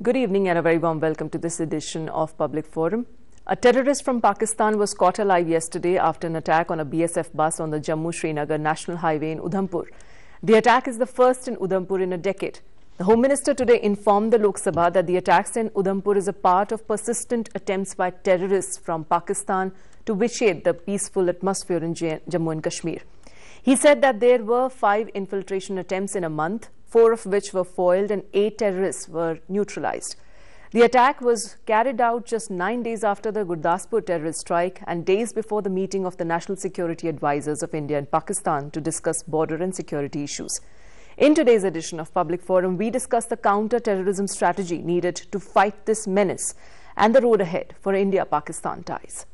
Good evening and a very warm welcome to this edition of Public Forum. A terrorist from Pakistan was caught alive yesterday after an attack on a BSF bus on the Jammu-Srinagar National Highway in Udhampur. The attack is the first in Udhampur in a decade. The Home Minister today informed the Lok Sabha that the attacks in Udhampur is a part of persistent attempts by terrorists from Pakistan to vitiate the peaceful atmosphere in Jammu and Kashmir. He said that there were 5 infiltration attempts in a month, 4 of which were foiled and 8 terrorists were neutralized. The attack was carried out just 9 days after the Gurdaspur terrorist strike and days before the meeting of the National Security Advisors of India and Pakistan to discuss border and security issues. In today's edition of Public Forum, we discuss the counter-terrorism strategy needed to fight this menace and the road ahead for India-Pakistan ties.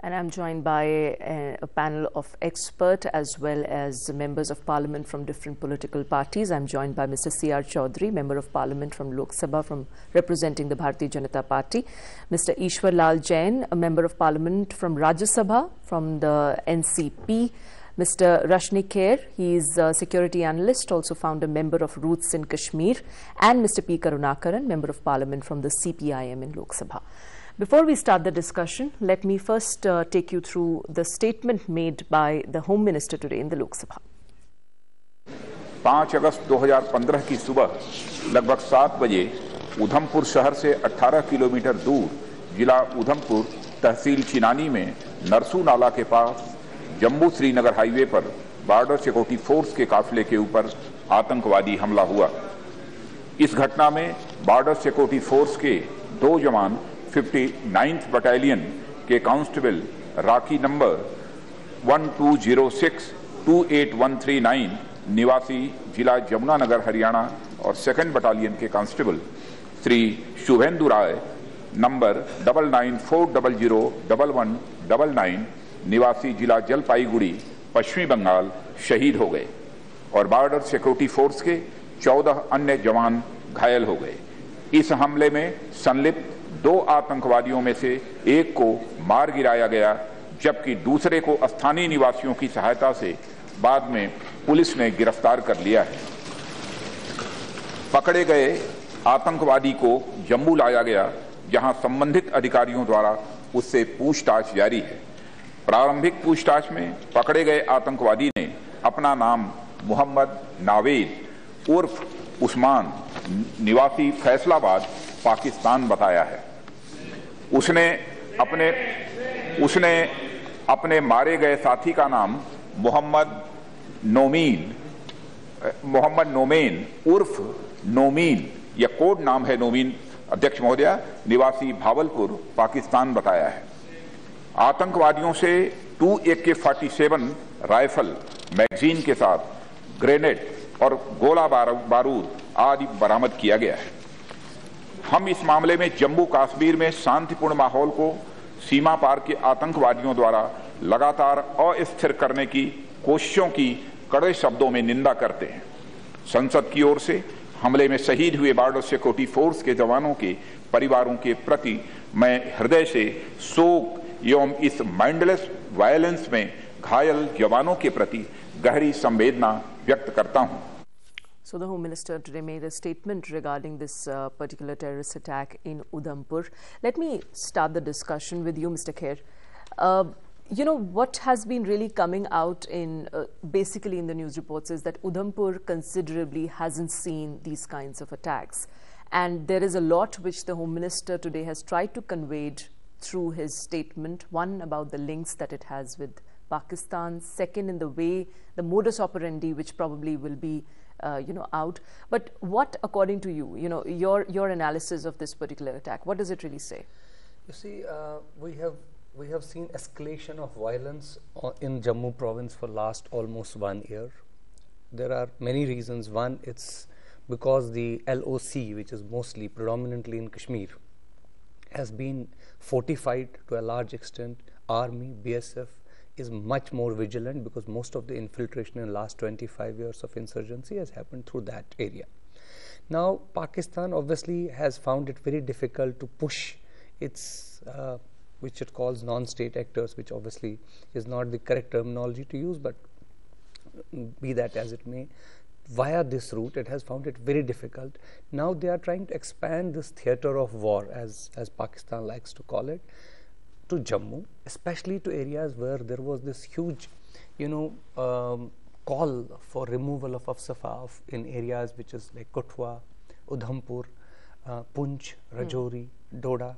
And I'm joined by a panel of experts as well as members of parliament from different political parties. I'm joined by Mr. C.R. Chaudhary, member of parliament from Lok Sabha representing the Bharatiya Janata Party. Mr. Ishwar Lal Jain, a member of parliament from Rajya Sabha from the NCP. Mr. Rashni Kher, he is a security analyst, also founder member of Roots in Kashmir. And Mr. P. Karunakaran, member of parliament from the CPIM in Lok Sabha. Before we start the discussion, let me first take you through the statement made by the Home Minister today in the Lok Sabha. 5 अगस्त 2015 की सुबह लगभग 7 बजे उधमपुर शहर से 18 kilometre दूर जिला उधमपुर तहसील चिनानी में नरसू नाला के पास जम्मू श्रीनगर हाईवे पर बॉर्डर सिक्योरिटी फोर्स के काफिले के ऊपर आतंकवादी हमला हुआ। इस घटना में बॉर्डर सिक्योरिटी फोर्स के 2 जवान 59th बटालियन के कांस्टेबल राखी नंबर 1206-28139 निवासी जिला जमुनानगर हरियाणा और 2nd बटालियन के कांस्टेबल श्री शुभेंदु राय नंबर 9940011199 निवासी जिला जलपाईगुड़ी पश्चिमी बंगाल शहीद हो गए और बॉर्डर सिक्योरिटी फोर्स के 14 अन्य जवान घायल हो गए। इस हमले में संलिप्त 2 आतंकवादियों में से एक को मार गिराया गया, जबकि दूसरे को स्थानीय निवासियों की सहायता से बाद में पुलिस ने गिरफ्तार कर लिया है। पकड़े गए आतंकवादी को जम्मू लाया गया, जहां संबंधित अधिकारियों द्वारा उससे पूछताछ जारी है। प्रारंभिक पूछताछ में पकड़े गए आतंकवादी ने अपना नाम मोहम्मद नावेद उर्फ उस्मान निवासी फैसलाबाद पाकिस्तान बताया है। उसने अपने मारे गए साथी का नाम मोहम्मद नोमेन उर्फ नोमीन, यह कोड नाम है नोमीन अध्यक्ष महोदया, निवासी भावलपुर पाकिस्तान बताया है। आतंकवादियों से 2 AK-47 राइफल मैगजीन के साथ ग्रेनेड और गोला बारूद आदि बरामद किया गया है। हम इस मामले में जम्मू कश्मीर में शांतिपूर्ण माहौल को सीमा पार के आतंकवादियों द्वारा लगातार अस्थिर करने की कोशिशों की कड़े शब्दों में निंदा करते हैं। संसद की ओर से हमले में शहीद हुए बॉर्डर सिक्योरिटी फोर्स के जवानों के परिवारों के प्रति मैं हृदय से शोक एवं इस माइंडलेस वायलेंस में घायल जवानों के प्रति गहरी संवेदना व्यक्त करता हूं। So the Home Minister today made a statement regarding this particular terrorist attack in Udhampur. Let me start the discussion with you, Mr. Kher. You know, what has been really coming out in basically in the news reports is that Udhampur considerably hasn't seen these kinds of attacks. And there is a lot which the Home Minister today has tried to convey through his statement. One, about the links that it has with Pakistan. Second, in the way, the modus operandi, which probably will be out. But what, according to you, your analysis of this particular attack, what does it really say? You see, we have seen escalation of violence in Jammu province for last almost 1 year. There are many reasons. One, it's because the LOC, which is mostly predominantly in Kashmir, has been fortified to a large extent. Army, BSF is much more vigilant because most of the infiltration in the last 25 years of insurgency has happened through that area. Now, Pakistan obviously has found it very difficult to push its, which it calls non-state actors, which obviously is not the correct terminology to use, but be that as it may, via this route, it has found it very difficult. Now they are trying to expand this theater of war, as Pakistan likes to call it, to Jammu, especially to areas where there was this huge, call for removal of Afsafa in areas which is like Kutwa, Udhampur, Punch, Rajouri, Doda.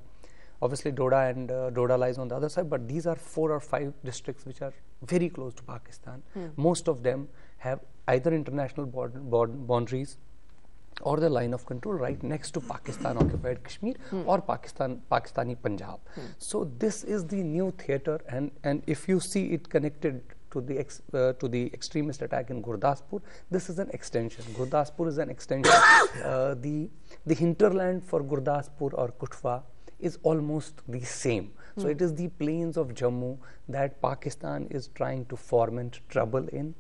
Obviously, Doda and Doda lies on the other side, but these are 4 or 5 districts which are very close to Pakistan. Most of them have either international boundaries or the line of control right next to Pakistan occupied Kashmir or Pakistani Punjab. So this is the new theater, and if you see it connected to the extremist attack in Gurdaspur, this is an extension. Gurdaspur is an extension. The hinterland for Gurdaspur or Kutwa is almost the same. So it is the plains of Jammu that Pakistan is trying to foment trouble in.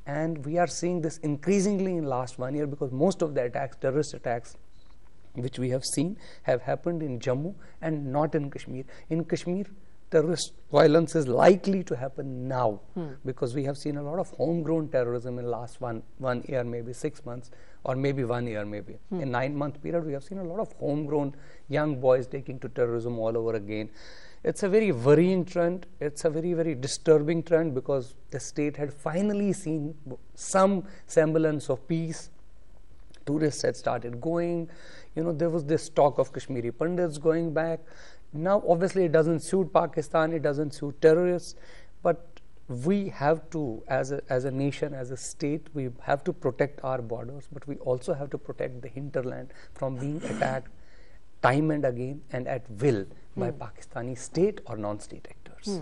And we are seeing this increasingly in last 1 year, because most of the attacks, terrorist attacks, which we have seen have happened in Jammu and not in Kashmir. In Kashmir, terrorist violence is likely to happen now, because we have seen a lot of homegrown terrorism in last one year, maybe 6 months, or maybe 1 year maybe. In 9-month period, we have seen a lot of homegrown young boys taking to terrorism all over again. It's a very worrying trend. It's a very, very disturbing trend, because the state had finally seen some semblance of peace. Tourists had started going. There was this talk of Kashmiri Pandits going back. Now, obviously, it doesn't suit Pakistan, it doesn't suit terrorists, but we have to, as a nation, as a state, we have to protect our borders, but we also have to protect the hinterland from being attacked time and again and at will by Pakistani state or non-state actors.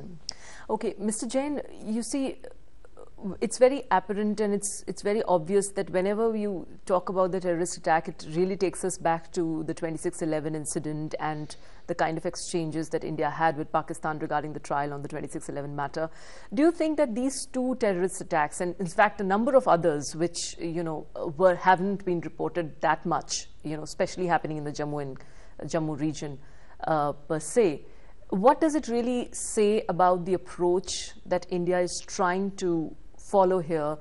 Okay, Mr. Jain, you see, it's very apparent and it's very obvious that whenever you talk about the terrorist attack, it really takes us back to the 26/11 incident and the kind of exchanges that India had with Pakistan regarding the trial on the 26/11 matter. Do you think that these 2 terrorist attacks, and in fact a number of others which haven't been reported that much, especially happening in the Jammu region per se, what does it really say about the approach that India is trying to follow here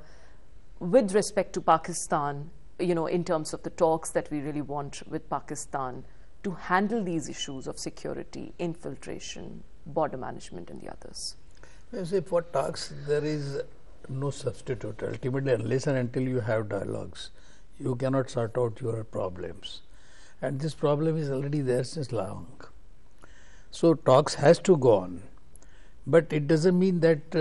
with respect to Pakistan, in terms of the talks that we really want with Pakistan to handle these issues of security, infiltration, border management and the others? You see, for talks, there is no substitute. Ultimately, unless and until you have dialogues, you cannot sort out your problems. And this problem is already there since long. So talks has to go on, but it doesn't mean that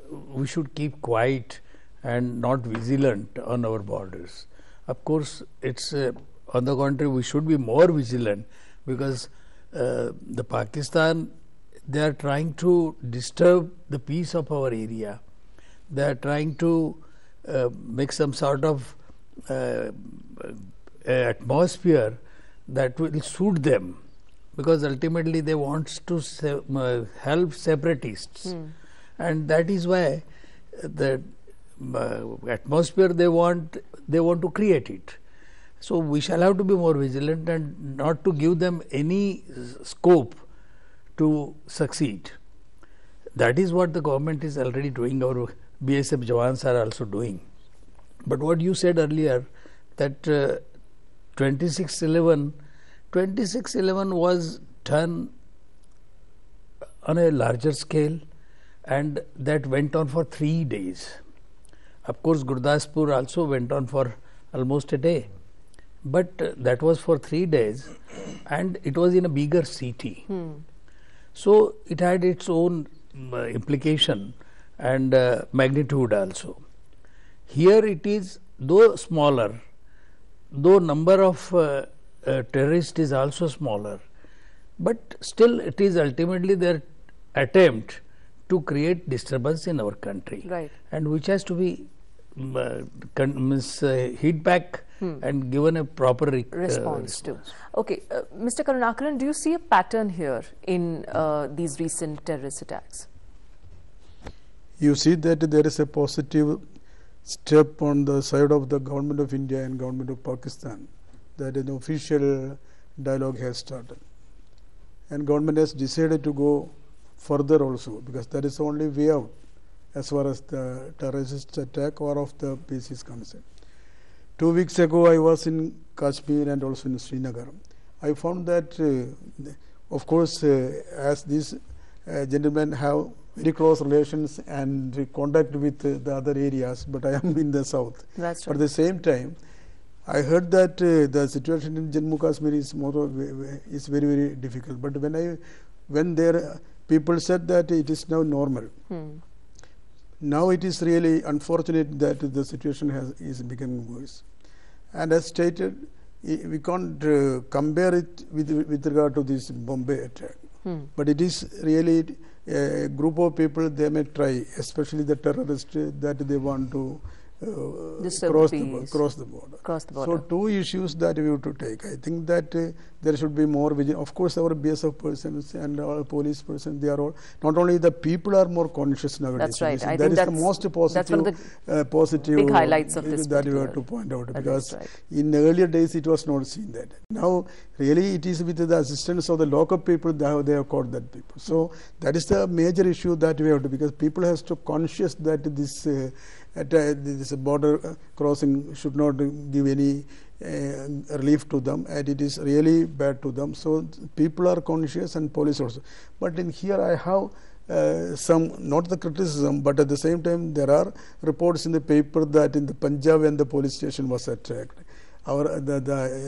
we should keep quiet and not vigilant on our borders. Of course, it's on the contrary, we should be more vigilant, because the Pakistan, they are trying to disturb the peace of our area. They are trying to make some sort of atmosphere that will suit them, because ultimately they want to help separatists, and that is why the atmosphere they want to create it. So we shall have to be more vigilant and not to give them any scope to succeed. That is what the government is already doing. Our BSF Jawans are also doing. But what you said earlier, that 26/11 was done on a larger scale, and that went on for 3 days. Of course, Gurdaspur also went on for almost a day, but that was for 3 days, and it was in a bigger city. So it had its own implication and magnitude also. Here it is, though smaller, though number of terrorists is also smaller, but still it is ultimately their attempt to create disturbance in our country, right, and which has to be hit back and given a proper response to. Okay, Mr. Karunakaran, do you see a pattern here in these recent terrorist attacks? You see that there is a positive step on the side of the government of India and government of Pakistan. that an official dialogue has started. And government has decided to go further also, because that is the only way out as far as the terrorist attack or of the peace is concerned. 2 weeks ago I was in Kashmir and also in Srinagar. I found that of course as these gentlemen have very close relations and contact with the other areas, but I am in the south. That's But right. at the same time, I heard that the situation in Jammu Kashmir is is very, very difficult. But when there people said that it is now normal. Now it is really unfortunate that the situation is becoming worse. And as stated, we can't compare it with regard to this Bombay attack. But it is really a group of people, they may try, especially the terrorists, that they want to cross the border. So two issues that we have to take. I think that there should be more vigilance. Of course, our BSF persons and our police persons, they are all, not only the people are more conscious nowadays. That's right. I that think is that's the most positive, that's one of positive big highlights of this that we have to point out, because in earlier days it was not seen that. Now really it is with the assistance of the local people that they have caught that people. So that is the major issue that we have to, because people has to conscious that this border crossing should not give any relief to them, and it is really bad to them. So people are conscious and police also. But in here I have some, not the criticism, but at the same time there are reports in the paper that in the Punjab when the police station was attacked, the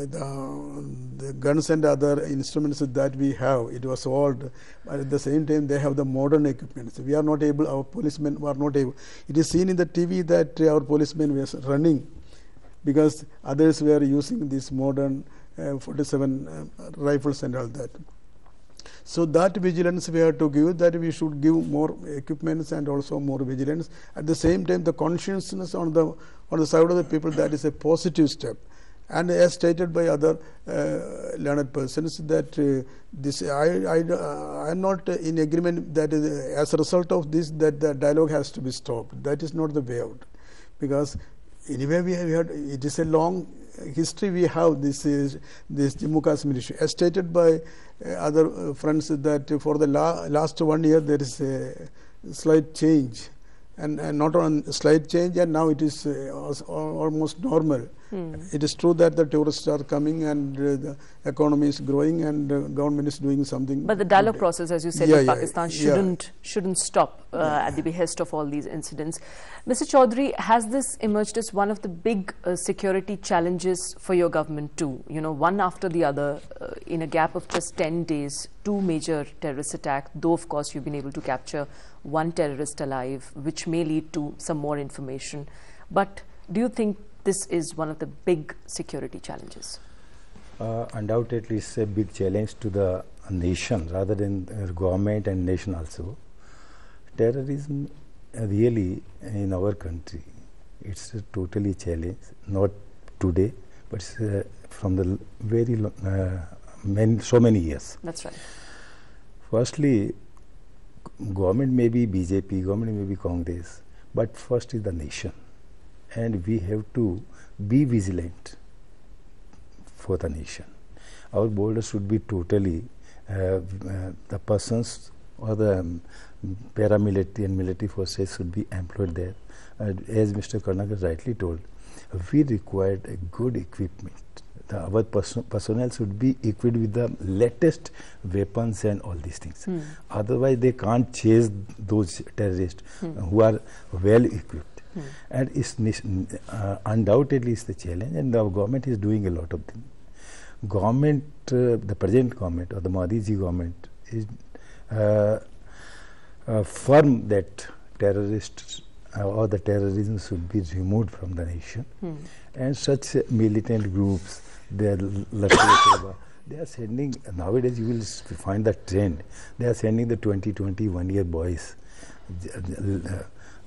guns and other instruments that we have, it was old, but at the same time they have the modern equipment. So we are not able, our policemen were not able. It is seen in the TV that our policemen were running because others were using these modern 47 rifles and all that. So that vigilance we have to give, that we should give more equipments and also more vigilance. At the same time, the consciousness on the side of the people, that is a positive step. And as stated by other learned persons, that I am not in agreement that as a result of this that the dialogue has to be stopped. That is not the way out, because anyway we had, it is a long history we have, this Jammu Kashmir issue. As stated by other friends, that for the last 1 year there is a slight change, and not on slight change, and now it is almost normal. It is true that the tourists are coming and the economy is growing and the government is doing something. But the dialogue process, as you said, with Pakistan shouldn't stop at the behest of all these incidents. Mr. Chaudhary, has this emerged as one of the big security challenges for your government too? You know, one after the other, in a gap of just 10 days, 2 major terrorist attacks, though of course you've been able to capture 1 terrorist alive, which may lead to some more information. But do you think this is one of the big security challenges? Undoubtedly, it's a big challenge to the nation rather than government and nation also. Terrorism really in our country, it's a totally challenge, not today, but it's from the very so many years. That's right. Firstly, government may be BJP, government may be Congress, but first is the nation. And we have to be vigilant for the nation. Our borders should be totally, the persons or the paramilitary and military forces should be employed there. As Mr. Karnakar rightly told, we required a good equipment. Our personnel should be equipped with the latest weapons and all these things. Otherwise, they can't chase those terrorists who are well equipped. And it's undoubtedly is the challenge, and the government is doing a lot of things. Government, the present government or the Modi ji government is firm that terrorists or the terrorism should be removed from the nation. And such militant groups, they are sending, nowadays you will find the trend, they are sending the 20-21 year boys.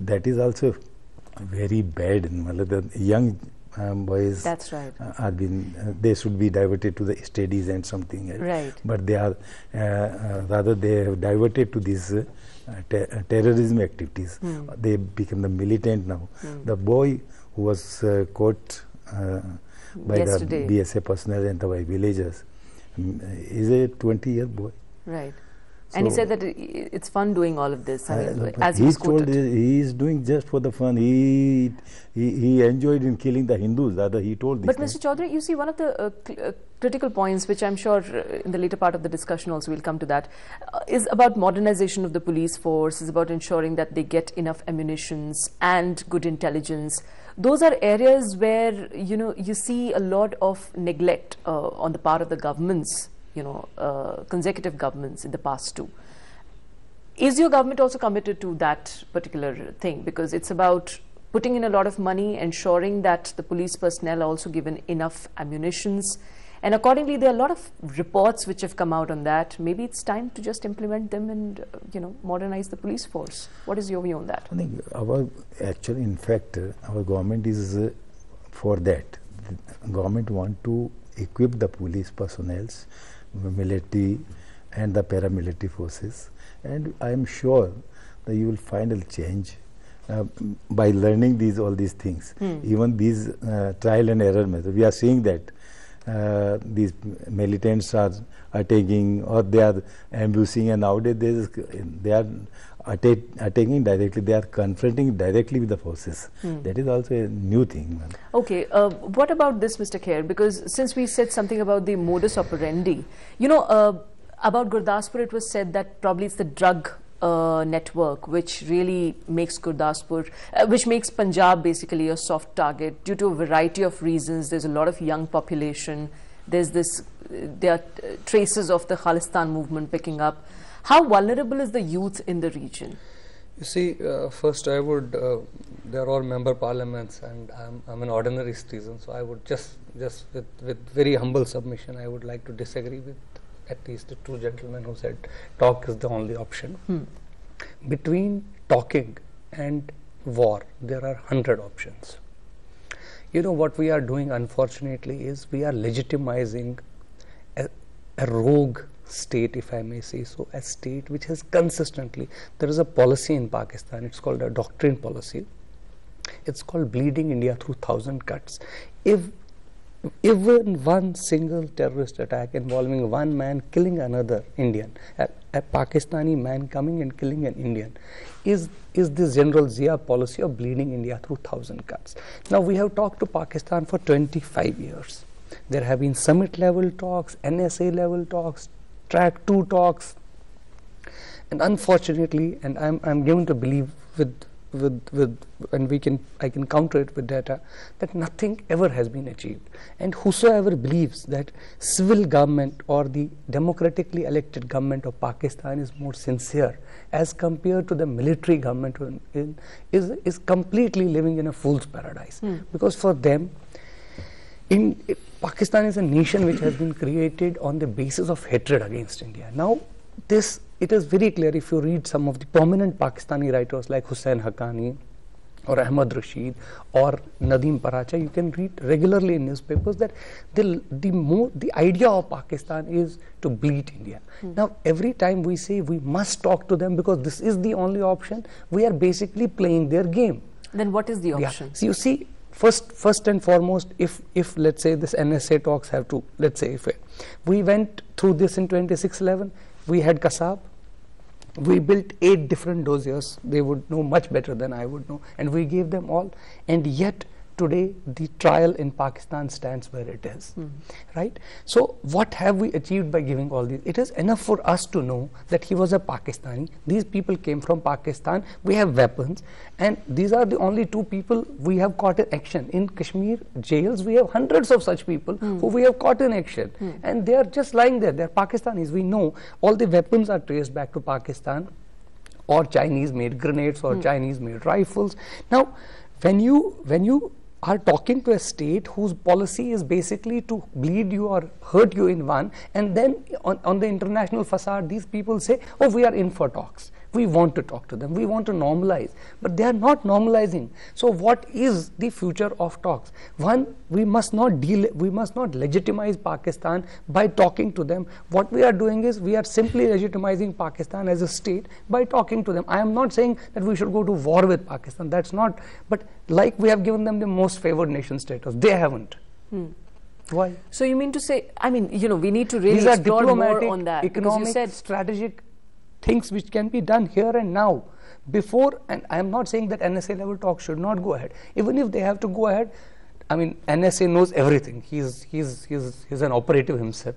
That is also very bad. The young boys, that's right, they should be diverted to the studies and something else. Right. But they are rather they have diverted to these terrorism activities. They become the militant now. The boy who was caught by yesterday. the BSF personnel and by villagers. Is a 20-year boy. Right. So and he said that it's fun doing all of this. I mean, as he's told he is doing just for the fun. He enjoyed in killing the Hindus. Rather, he told this. But Mr. Chaudhary, you see, one of the critical points, which I'm sure in the later part of the discussion also we'll come to that, is about modernization of the police force, is about ensuring that they get enough ammunitions and good intelligence. Those are areas where, you know, you see a lot of neglect on the part of the governments, you know, consecutive governments in the past too. Is your government also committed to that particular thing? Because it's about putting in a lot of money, ensuring that the police personnel are also given enough ammunitions. And accordingly, there are a lot of reports which have come out on that. Maybe it's time to just implement them and, you know, modernize the police force. What is your view on that? I think in fact, our government is for that. The government want to equip the police personnel, military and the paramilitary forces, and I am sure that you will find a change by learning all these things. Even these trial and error method, we are seeing that these militants are attacking or they are ambushing, and nowadays they are attacking directly, they are confronting directly with the forces. That is also a new thing. Okay, what about this, Mr. Khair? Because since we said something about the modus operandi, you know, about Gurdaspur, it was said that probably it's the drug network which really makes Gurdaspur, which makes Punjab basically a soft target due to a variety of reasons. There's a lot of young population. There are traces of the Khalistan movement picking up. How vulnerable is the youth in the region? You see, first I would, they're all member parliaments and I'm an ordinary citizen, so I would just with very humble submission, I would like to disagree with at least the two gentlemen who said talk is the only option. Between talking and war, there are 100 options. You know, what we are doing, unfortunately, is we are legitimizing a rogue state, if I may say so, a state which has consistently, there is a policy in Pakistan, it's called a doctrine policy. It's called bleeding India through 1,000 cuts. If even one single terrorist attack involving one man killing another Indian, a Pakistani man coming and killing an Indian, is this General Zia policy of bleeding India through 1,000 cuts. Now, we have talked to Pakistan for 25 years. There have been summit level talks, NSA level talks, track 2 talks, and unfortunately, and I'm given to believe and I can counter it with data, that nothing ever has been achieved. And whosoever believes that civil government or the democratically elected government of Pakistan is more sincere as compared to the military government is completely living in a fool's paradise. Because for them, Pakistan is a nation which has been created on the basis of hatred against India. Now, it is very clear if you read some of the prominent Pakistani writers like Hussain Haqqani or Ahmad Rashid or Nadeem Paracha, you can read regularly in newspapers that the idea of Pakistan is to bleed India. Now, every time we say we must talk to them because this is the only option, we are basically playing their game. Then what is the option? Yeah. So you see, first and foremost, if let's say this NSA talks have to, let's say if we went through this in 2611, we had Kasab. We built 8 different dossiers. They would know much better than I would know, and we gave them all. And yet today the trial in Pakistan stands where it is, right? So what have we achieved by giving all these? It is enough for us to know that he was a Pakistani. These people came from Pakistan. We have weapons, and these are the only 2 people we have caught in action. In Kashmir jails, we have hundreds of such people who we have caught in action, and they are just lying there. They are Pakistanis. We know all the weapons are traced back to Pakistan, or Chinese-made grenades, or Chinese-made rifles. Now, when you are talking to a state whose policy is basically to bleed you or hurt you in one, and then on the international facade, these people say, oh, we are in for talks. We want to talk to them. We want to normalize. But they are not normalizing. So what is the future of talks? One, we must not legitimize Pakistan by talking to them. What we are doing is we are simply legitimizing Pakistan as a state by talking to them. I am not saying that we should go to war with Pakistan. That's not. But like we have given them the most favored nation status, they haven't. Why? So you mean to say, I mean, you know, we need to really These are explore diplomatic, more on that. economic, You said strategic things which can be done here and now. Before, and I am not saying that NSA level talks should not go ahead. Even if they have to go ahead, I mean, NSA knows everything. He's an operative himself.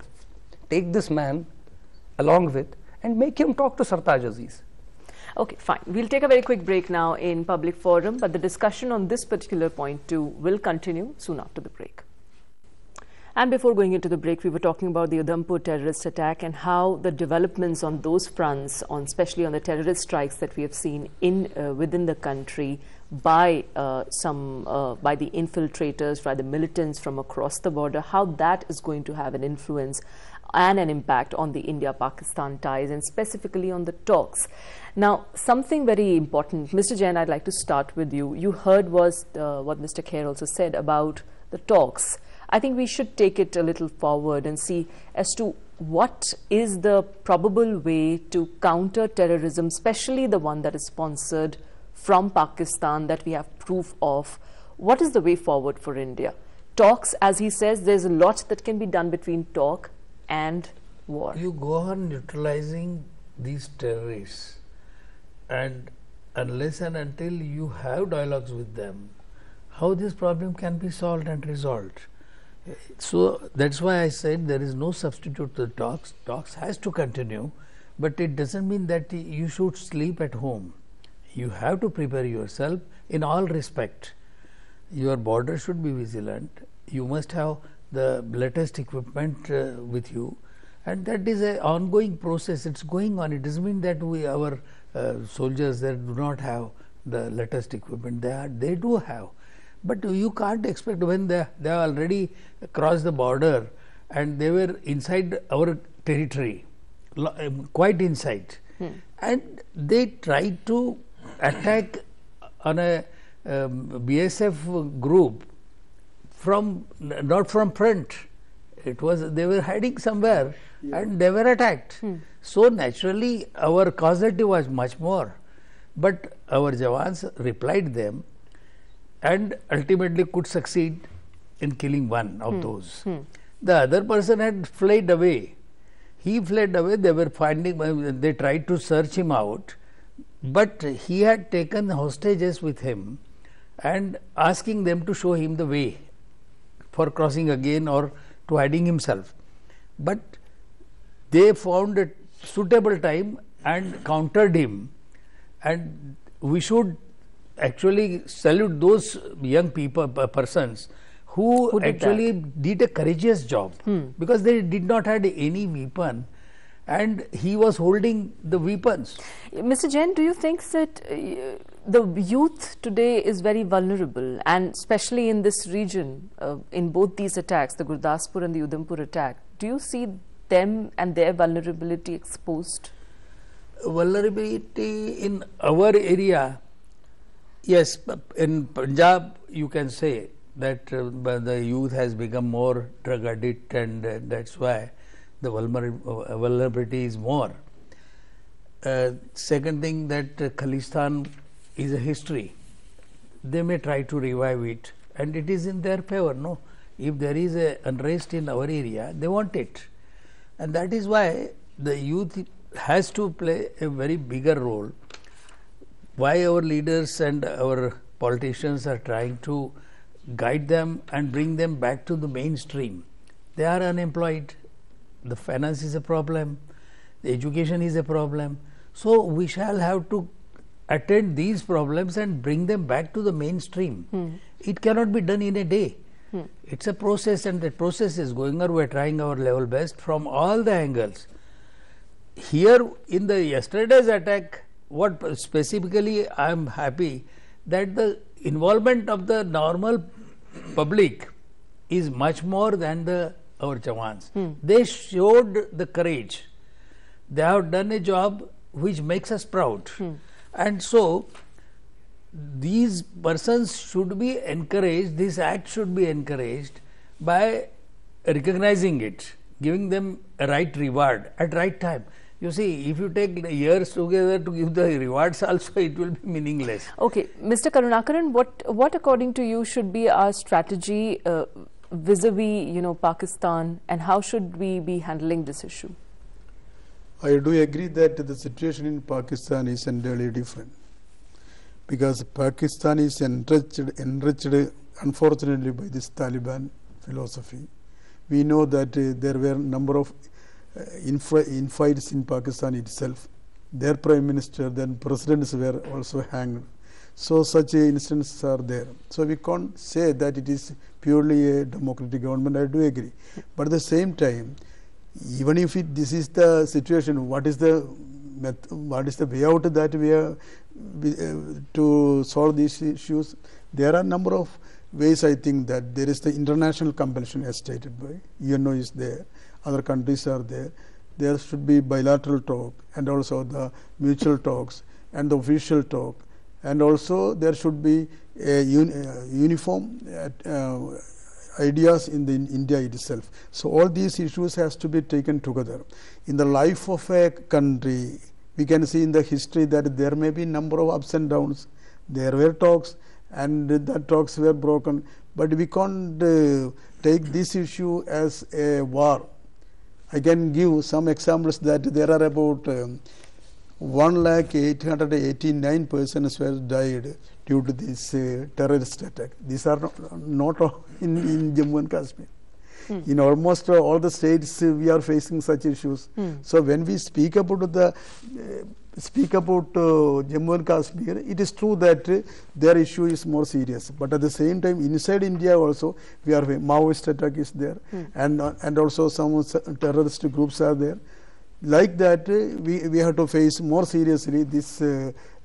Take this man along with and make him talk to Sartaj Aziz. Okay, fine. We'll take a very quick break now in public forum, but the discussion on this particular point too will continue soon after the break. And before going into the break, we were talking about the Udhampur terrorist attack and how the developments on those fronts, especially on the terrorist strikes that we have seen within the country by by the infiltrators, by the militants from across the border, how that is going to have an influence and an impact on the India-Pakistan ties and specifically on the talks. Now, something very important, Mr. Jain, I'd like to start with you. You heard what Mr. Khair also said about the talks. I think we should take it a little forward and see as to what is the probable way to counter terrorism, especially the one that is sponsored from Pakistan that we have proof of. What is the way forward for India? Talks, as he says, there's a lot that can be done between talk and war. You go on neutralizing these terrorists, and unless and until you have dialogues with them, how this problem can be solved and resolved? So that's why I said there is no substitute to the talks. Talks has to continue, but it doesn't mean that you should sleep at home. You have to prepare yourself in all respect. Your border should be vigilant. You must have the latest equipment with you, and that is an ongoing process. It's going on. It doesn't mean that our soldiers that do not have the latest equipment. They do have. But you can't expect when they already crossed the border and they were inside our territory, quite inside, and they tried to attack on a BSF group not from front. It was they were hiding somewhere and they were attacked. So naturally our casualty was much more, but our Jawans replied them and ultimately could succeed in killing one of those. The other person had fled away. He fled away. They were finding. They tried to search him out, but he had taken hostages with him and asking them to show him the way for crossing again or to hiding himself. But they found a suitable time and countered him, and we should actually salute those young persons who actually did a courageous job, because they did not have any weapon and he was holding the weapons. Mr. Jain, do you think that the youth today is very vulnerable, and especially in this region, in both these attacks, the Gurdaspur and the Udhampur attack, do you see them and their vulnerability exposed? Vulnerability in our area, yes. In Punjab you can say that the youth has become more drug addict, and that's why the vulnerability is more. Second thing, that Khalistan is a history. They may try to revive it, and it is in their favor. No, if there is a unrest in our area, they want it, and that is why the youth has to play a very bigger role. Why our leaders and our politicians are trying to guide them and bring them back to the mainstream. They are unemployed, the finance is a problem, the education is a problem. So we shall have to attend these problems and bring them back to the mainstream. It cannot be done in a day. It's a process, and that process is going on. We are trying our level best from all the angles. Here in the yesterday's attack, what specifically I am happy that the involvement of the normal public is much more than our Jawans. They showed the courage. They have done a job which makes us proud. And so these persons should be encouraged, this act should be encouraged by recognizing it, giving them a right reward at right time. You see, if you take years together to give the rewards also, it will be meaningless. Okay, Mr. Karunakaran, what according to you should be our strategy vis-a-vis, Pakistan, and how should we be handling this issue? I do agree that the situation in Pakistan is entirely different, because Pakistan is enriched unfortunately by this Taliban philosophy. We know that there were a number of infights in Pakistan itself. Their prime minister, then presidents were also hanged. So such instances are there. So we can't say that it is purely a democratic government. I do agree. But at the same time, even if this is the situation, what is the way out that we are to solve these issues? There are a number of ways. I think that there is the international compulsion, as stated by UNO is there, other countries are there. There should be bilateral talk, and also the mutual talks and the official talk, and also there should be a uniform ideas in India itself. So all these issues has to be taken together. In the life of a country, we can see in the history that there may be number of ups and downs. There were talks, and the talks were broken, but we can't take this issue as a war. I can give some examples that there are about 1,889 persons were died due to this terrorist attack. These are not in Jammu and Kashmir. In almost all the states we are facing such issues. So when we speak about Jammu and Kashmir, it is true that their issue is more serious. But at the same time, inside India also, we are Maoist attack is there, and also some terrorist groups are there. Like that, we have to face more seriously this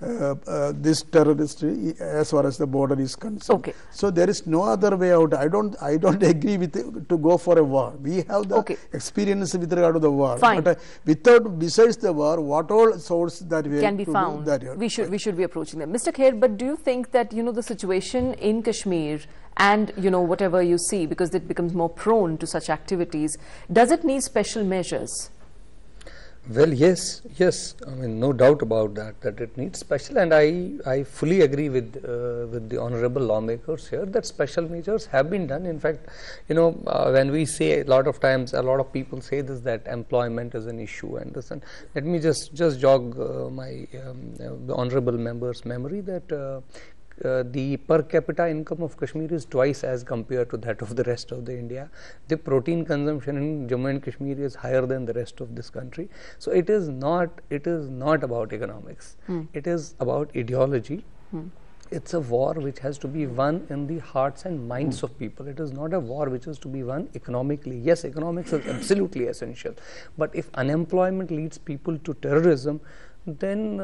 this terrorist as far as the border is concerned. Okay. So there is no other way out. I don't agree with to go for a war. We have the experience with regard to the war. Fine. But besides the war, what all source that we can be found? We should be approaching them. Mr. Kher, but do you think that the situation in Kashmir and whatever you see, because it becomes more prone to such activities, does it need special measures? Well, yes. I mean, no doubt about that it needs special, and I fully agree with the honorable lawmakers here that special measures have been done. In fact, when we say a lot of times, a lot of people say this, that employment is an issue, and this, and let me just jog the honorable member's memory that the per capita income of Kashmir is twice as compared to that of the rest of the India. The protein consumption in Jammu and Kashmir is higher than the rest of this country. So it is not about economics. It is about ideology. It's a war which has to be won in the hearts and minds of people. It is not a war which is to be won economically. Yes, economics is absolutely essential. But if unemployment leads people to terrorism, then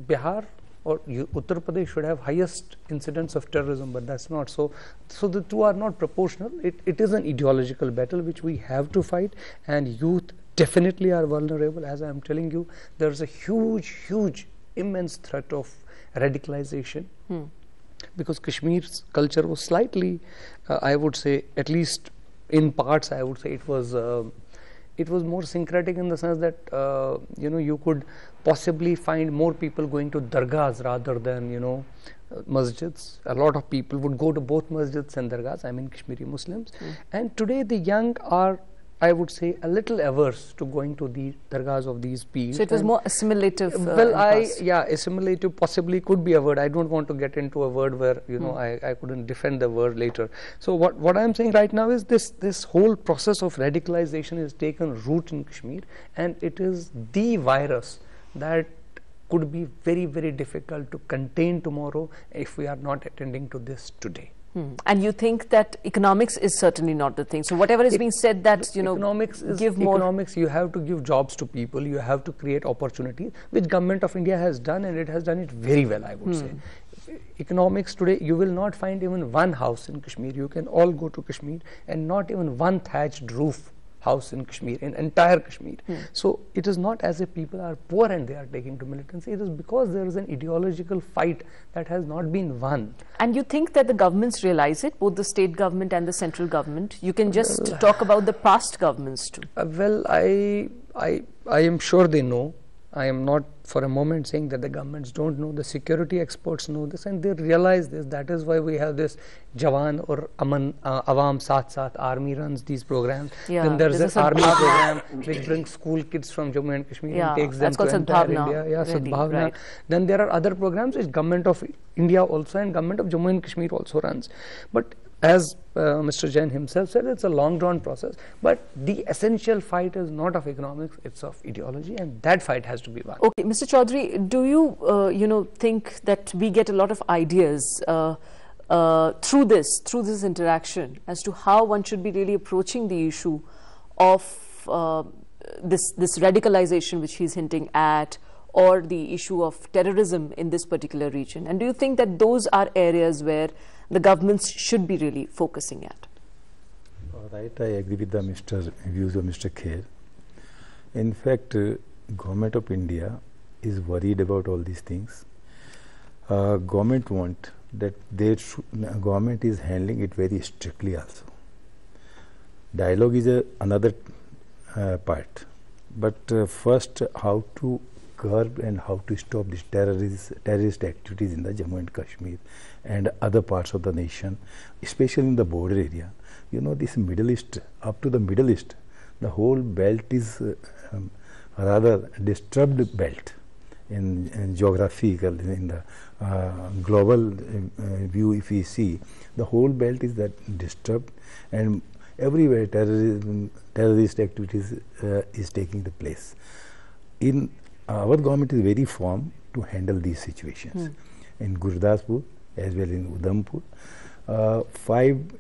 Bihar or Uttar Pradesh should have highest incidence of terrorism, but that's not so. So the two are not proportional. It is an ideological battle which we have to fight, and youth definitely are vulnerable. As I am telling you, there is a huge, immense threat of radicalization, because Kashmir's culture was slightly, I would say, at least in parts, I would say it was more syncretic in the sense that you could possibly find more people going to dargahs rather than masjids. A lot of people would go to both masjids and dargahs. I mean Kashmiri Muslims. And today the young are, I would say, a little averse to going to the dargahs of these peers. So it was more assimilative. Assimilative possibly could be a word. I don't want to get into a word where I couldn't defend the word later. So what I'm saying right now is this whole process of radicalization has taken root in Kashmir, and it is the virus that could be very, very difficult to contain tomorrow if we are not attending to this today. And you think that economics is certainly not the thing. So whatever is being said, that economics, you have to give jobs to people, you have to create opportunities, which government of India has done, and it has done it very well, I would say. Economics today, you will not find even one house in Kashmir. You can all go to Kashmir and not even one thatched roof house in Kashmir, in entire Kashmir. So it is not as if people are poor and they are taking to militancy. It is because there is an ideological fight that has not been won. And you think that the governments realize it, both the state government and the central government? You can just talk about the past governments too. Well, I am sure they know. I am not for a moment saying that the governments don't know. The security experts know this and they realize this. That is why we have this Jawan or Aman, Awam Saath Saath, army runs these programs. Yeah, then there is an army program which brings school kids from Jammu and Kashmir and takes them to entire India. Yeah, Sadbhavna. Right. Then there are other programs which government of India also and government of Jammu and Kashmir also runs. But as Mr. Jain himself said, it's a long drawn process, but the essential fight is not of economics, it's of ideology, and that fight has to be won. Okay, Mr. Chaudhary, do you think that we get a lot of ideas through this interaction as to how one should be really approaching the issue of this radicalization which he's hinting at, or the issue of terrorism in this particular region? And do you think that those are areas where the governments should be really focusing at? All right, I agree with the views of Mr. Kher. In fact, Government of India is worried about all these things. Government want that government is handling it very strictly also. Dialogue is another part, but first how to curb and how to stop these terrorist activities in the Jammu and Kashmir and other parts of the nation, especially in the border area. You know, this Middle East, up to the Middle East, the whole belt is rather disturbed belt in geographical, in the global view. If we see, the whole belt is that disturbed, and everywhere terrorist activities is taking the place. Our government is very firm to handle these situations. In Gurdaspur as well in Udhampur,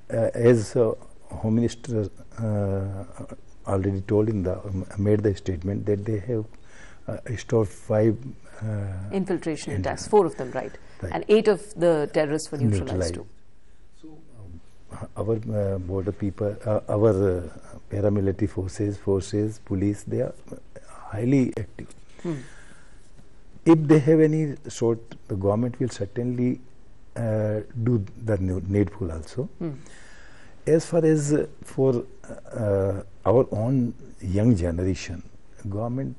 as Home Minister already told made the statement that they have stopped 5 infiltration attacks, 4 of them, right? And 8 of the terrorists were neutralized too. So our border people, our paramilitary forces, police, they are highly active. If they have any sort, the government will certainly do the needful also. As far as for our own young generation, government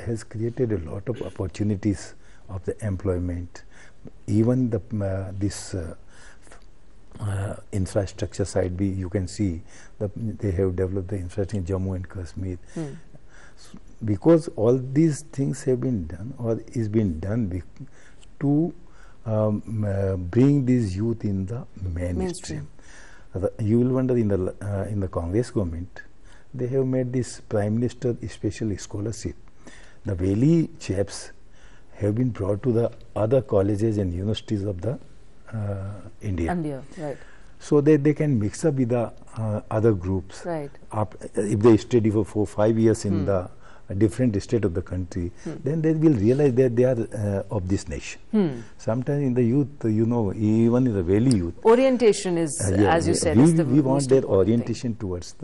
has created a lot of opportunities of the employment. Even this infrastructure side, you can see they have developed the infrastructure in Jammu and Kashmir. Because all these things have been done or is being done to bring these youth in the mainstream. You will wonder in the Congress government, they have made this Prime Minister special scholarship. The Valley chaps have been brought to the other colleges and universities of the India. Right. So that they can mix up with the other groups. Right. If they study for 4-5 years in the different state of the country, then they will realize that they are of this nation. Sometimes in the youth, you know, even in the Valley youth, orientation is, as you said, is the we want their orientation towards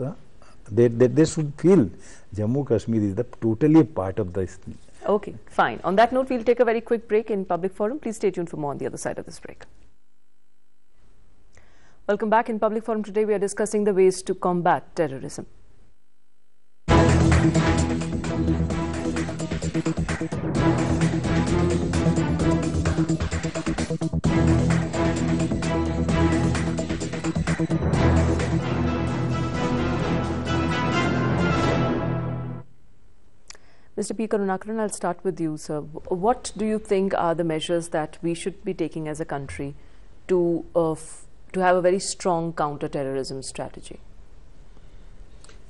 they should feel Jammu Kashmir is totally a part of this. Okay, fine. On that note, we'll take a very quick break in Public Forum. Please stay tuned for more on the other side of this break. Welcome back. In Public Forum today, we are discussing the ways to combat terrorism. Mr. P. Karunakaran, I'll start with you, sir. What do you think are the measures that we should be taking as a country to have a very strong counter-terrorism strategy?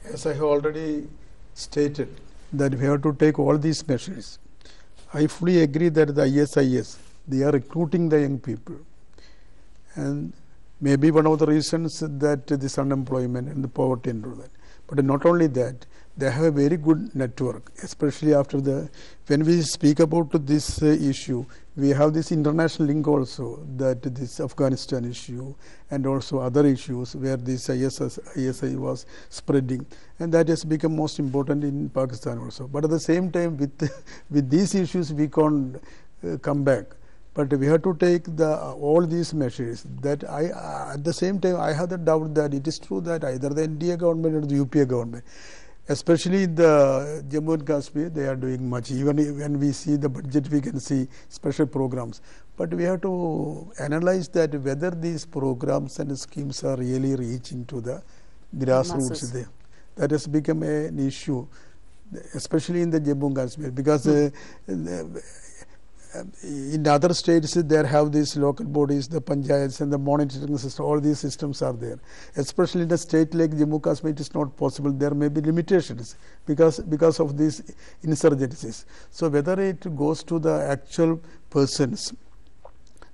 As I have already stated, that we have to take all these measures. I fully agree that the ISIS, they are recruiting the young people, and maybe one of the reasons that this unemployment and the poverty and all that. But not only that, they have a very good network, especially after when we speak about this issue, we have this international link also, that this Afghanistan issue and also other issues where this ISI was spreading, and that has become most important in Pakistan also. But at the same time, with these issues, we can't come back. But we have to take all these measures. That at the same time, I have the doubt that it is true that either the NDA government or the UPA government, especially in the Jammu and Kashmir, they are doing much. Even when we see the budget, we can see special programs. But we have to analyze that whether these programs and schemes are really reaching to the grassroots there. That has become an issue, especially in the Jammu and Kashmir, because in other states there have these local bodies, the panchayats and the monitoring system, all these systems are there. Especially in a state like Jammu and Kashmir, it is not possible. There may be limitations because of these insurgencies. So whether it goes to the actual persons,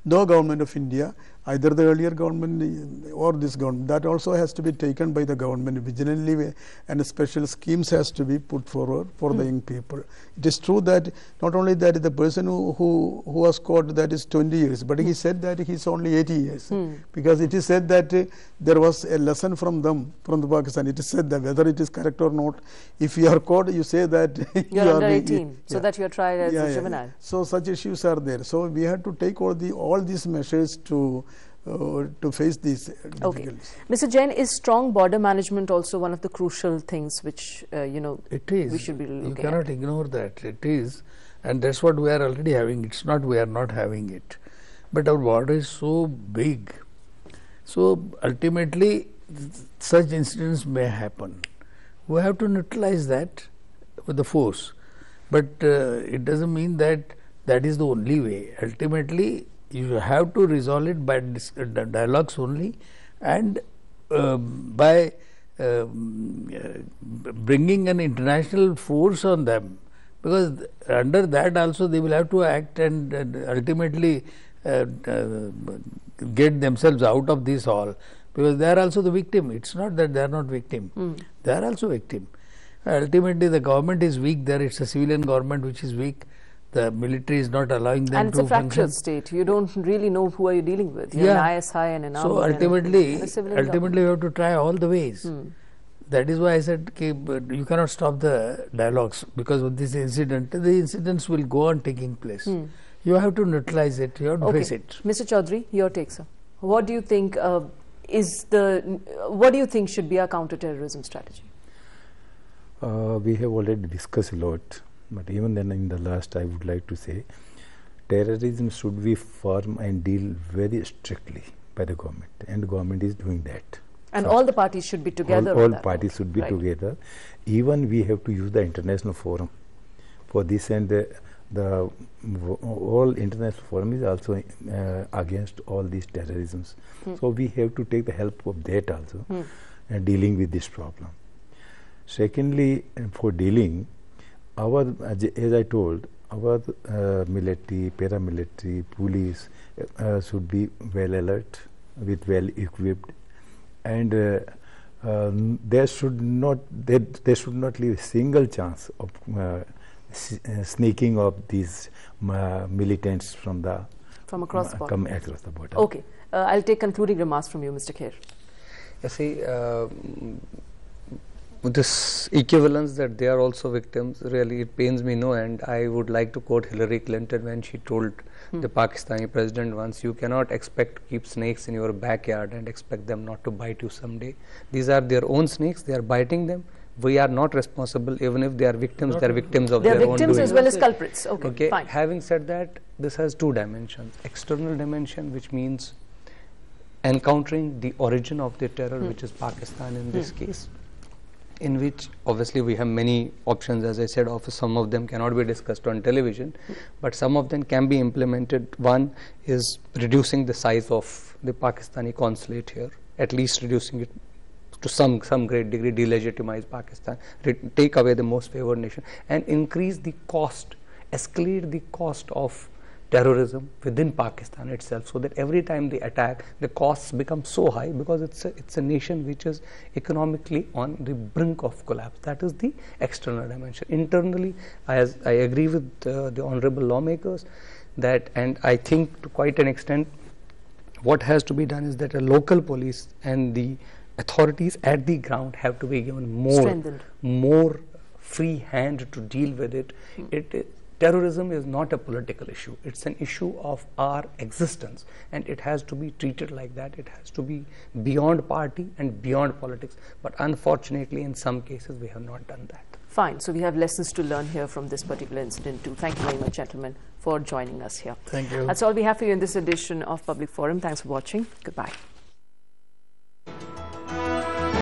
no government of India, either the earlier government or this government, that also has to be taken by the government vigilantly, and special schemes has to be put forward for the young people. It is true that not only that the person who was caught, that is 20 years, but he said that he is only 80 years because it is said that there was a lesson from them, from the Pakistan. It is said that whether it is correct or not, if you are caught, you say that you are under 18, so that you are tried as a juvenile. So such issues are there. So we have to take all these measures to face these difficulties. Okay. Mr. Jain, is strong border management also one of the crucial things which it is. We should be looking You cannot ignore that. It is, and that's what we are already having. It's not we are not having it, but our border is so big. So ultimately, such incidents may happen. We have to neutralize that with the force, but it doesn't mean that that is the only way. Ultimately, you have to resolve it by dialogues only, and by bringing an international force on them, because under that also they will have to act and ultimately get themselves out of this all, because they are also the victim. It's not that they are not victim. They are also victim. Ultimately the government is weak there. It's a civilian government which is weak. The military is not allowing them to function. And it's a fractured state. You don't really know who are you dealing with. You have an ISI and an army. So ultimately you have to try all the ways. That is why I said you cannot stop the dialogues because of this incident. The incidents will go on taking place. You have to neutralize it. You have to face it. Mr. Chaudhary, your take, sir. What do you think what do you think should be our counter-terrorism strategy? We have already discussed a lot. But even then, in the last, I would like to say, terrorism should be firm and deal very strictly by the government, and the government is doing that. And all the parties should be together. All parties should be together. Even we have to use the international forum for this, and the all international forum is also against all these terrorisms. So we have to take the help of that also, and dealing with this problem. Secondly, for dealing, as I told, our military, paramilitary, police should be well alert, with well equipped, and they should not leave a single chance of sneaking of these militants from across the border. Across the border. Okay, I'll take concluding remarks from you, Mr. Kher. See, this equivalence that they are also victims, really it pains me no end. I would like to quote Hillary Clinton when she told the Pakistani president once, you cannot expect to keep snakes in your backyard and expect them not to bite you someday. These are their own snakes, they are biting them. We are not responsible. Even if they are victims, they are victims of their own doing. They are victims as well as culprits. Okay, fine. Having said that, this has two dimensions. External dimension, which means encountering the origin of the terror, which is Pakistan in this case, in which obviously we have many options, as I said, some of them cannot be discussed on television, but some of them can be implemented. One is reducing the size of the Pakistani consulate here, at least reducing it to some great degree, delegitimize Pakistan, take away the most favored nation, and increase the cost, escalate the cost of terrorism within Pakistan itself, so that every time they attack, the costs become so high, because it's a nation which is economically on the brink of collapse. That is the external dimension. Internally, I agree with the honorable lawmakers that, and I think to quite an extent, what has to be done is that a local police and the authorities at the ground have to be given more free hand to deal with it. terrorism is not a political issue. It's an issue of our existence, and it has to be treated like that. It has to be beyond party and beyond politics. But unfortunately, in some cases, we have not done that. Fine. So we have lessons to learn here from this particular incident too. Thank you very much, gentlemen, for joining us here. Thank you. That's all we have for you in this edition of Public Forum. Thanks for watching. Goodbye.